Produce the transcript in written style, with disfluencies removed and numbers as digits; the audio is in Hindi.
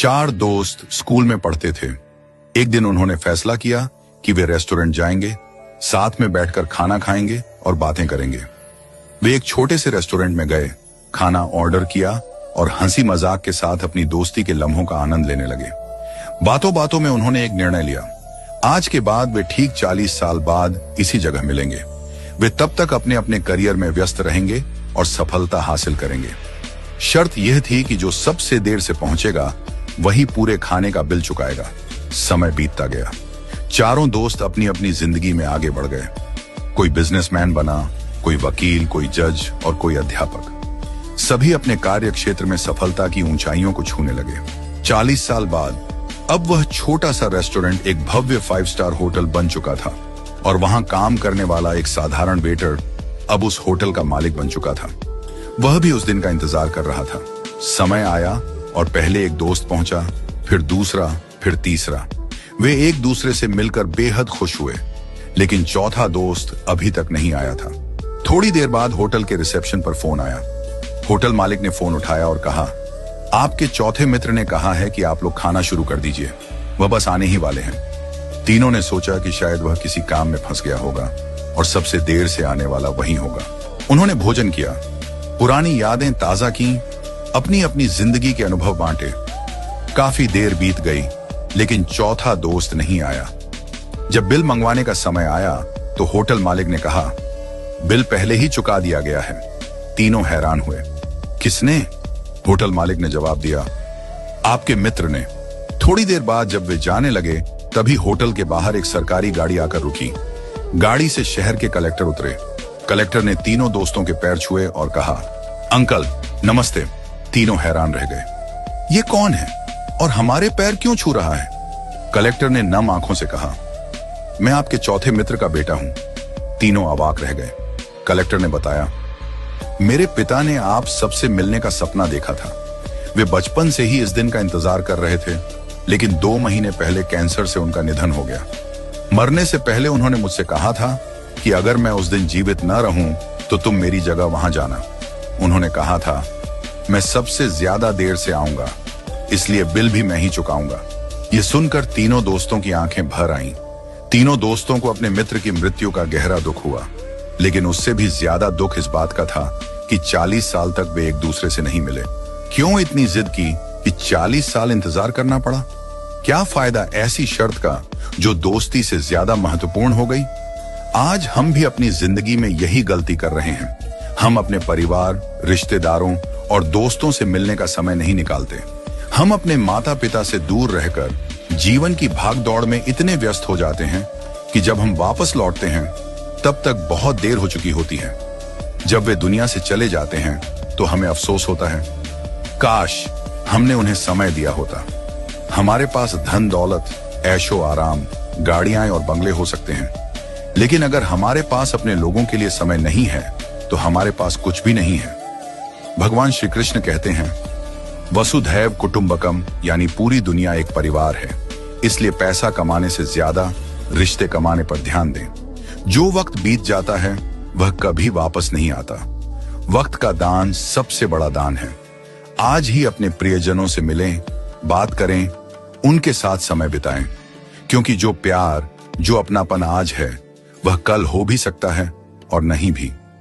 चार दोस्त स्कूल में पढ़ते थे। एक दिन उन्होंने फैसला किया कि वे रेस्टोरेंट जाएंगे, साथ में बैठकर खाना खाएंगे और बातें करेंगे। वे एक छोटे से रेस्टोरेंट में गए, खाना ऑर्डर किया और हंसी मजाक के साथ अपनी दोस्ती के लम्हों का आनंद लेने लगे। बातों बातों में उन्होंने एक निर्णय लिया। आज के बाद वे ठीक 40 साल बाद इसी जगह मिलेंगे। वे तब तक अपने अपने करियर में व्यस्त रहेंगे और सफलता हासिल करेंगे। शर्त यह थी कि जो सबसे देर से पहुंचेगा वही पूरे खाने का बिल चुकाएगा। समय बीतता गया। चारों दोस्त अपनी अपनी जिंदगी में आगे बढ़ गए। कोई बिजनेसमैन बना, कोई वकील, कोई जज और कोई अध्यापक। सभी अपने कार्य क्षेत्र में सफलता की ऊंचाइयों को छूने लगे। 40 साल बाद अब वह छोटा सा रेस्टोरेंट एक भव्य 5 स्टार होटल बन चुका था और वहां काम करने वाला एक साधारण वेटर अब उस होटल का मालिक बन चुका था। वह भी उस दिन का इंतजार कर रहा था। समय आया और पहले एक दोस्त पहुंचा, फिर दूसरा, फिर तीसरा। वे एक दूसरे से मिलकर बेहद खुश हुए, लेकिन चौथा दोस्त अभी तक नहीं आया था। थोड़ी देर बाद होटल के रिसेप्शन पर फोन आया। होटल मालिक ने फोन उठाया और कहा, आपके चौथे मित्र ने कहा है कि आप लोग खाना शुरू कर दीजिए, वह बस आने ही वाले हैं। तीनों ने सोचा कि शायद वह किसी काम में फंस गया होगा और सबसे देर से आने वाला वही होगा। उन्होंने भोजन किया, पुरानी यादें ताजा की, अपनी अपनी जिंदगी के अनुभव बांटे। काफी देर बीत गई, लेकिन चौथा दोस्त नहीं आया। जब बिल मंगवाने का समय आया तो होटल मालिक ने कहा, बिल पहले ही चुका दिया गया है। तीनों हैरान हुए। किसने? होटल मालिक ने जवाब दिया, आपके मित्र ने। थोड़ी देर बाद जब वे जाने लगे तभी होटल के बाहर एक सरकारी गाड़ी आकर रुकी। गाड़ी से शहर के कलेक्टर उतरे। कलेक्टर ने तीनों दोस्तों के पैर छुए और कहा, अंकल नमस्ते। तीनों हैरान रह गए। ये कौन है और हमारे पैर क्यों छू रहा है? कलेक्टर ने नम आंखों से कहा, मैं आपके चौथे मित्र का बेटा हूं। तीनों अवाक रह गए। कलेक्टर ने बताया, मेरे पिता ने आप सबसे मिलने का सपना देखा था। वे बचपन से ही इस दिन का इंतजार कर रहे थे, लेकिन 2 महीने पहले कैंसर से उनका निधन हो गया। मरने से पहले उन्होंने मुझसे कहा था कि अगर मैं उस दिन जीवित न रहूं तो तुम मेरी जगह वहां जाना। उन्होंने कहा था, मैं सबसे ज्यादा देर से आऊंगा, इसलिए बिल भी मैं ही चुकाऊंगा। ये सुनकर तीनों दोस्तों की आंखें भर आईं। तीनों दोस्तों को अपने मित्र की मृत्यु का गहरा दुख हुआ, लेकिन उससे भी ज्यादा दुख इस बात का था कि 40 साल तक वे एक दूसरे से नहीं मिले। क्यों इतनी जिद की कि 40 साल इंतजार करना पड़ा? क्या फायदा ऐसी शर्त का जो दोस्ती से ज्यादा महत्वपूर्ण हो गई? आज हम भी अपनी जिंदगी में यही गलती कर रहे हैं। हम अपने परिवार, रिश्तेदारों और दोस्तों से मिलने का समय नहीं निकालते। हम अपने माता पिता से दूर रहकर जीवन की भागदौड़ में इतने व्यस्त हो जाते हैं कि जब हम वापस लौटते हैं तब तक बहुत देर हो चुकी होती है। जब वे दुनिया से चले जाते हैं तो हमें अफसोस होता है, काश हमने उन्हें समय दिया होता। हमारे पास धन दौलत, ऐशो आराम, गाड़ियां और बंगले हो सकते हैं, लेकिन अगर हमारे पास अपने लोगों के लिए समय नहीं है तो हमारे पास कुछ भी नहीं है। भगवान श्री कृष्ण कहते हैं, वसुधैव कुटुंबकम, यानी पूरी दुनिया एक परिवार है। इसलिए पैसा कमाने से ज्यादा रिश्ते कमाने पर ध्यान दें। जो वक्त बीत जाता है वह कभी वापस नहीं आता। वक्त का दान सबसे बड़ा दान है। आज ही अपने प्रियजनों से मिलें, बात करें, उनके साथ समय बिताएं, क्योंकि जो प्यार, जो अपनापन आज है वह कल हो भी सकता है और नहीं भी।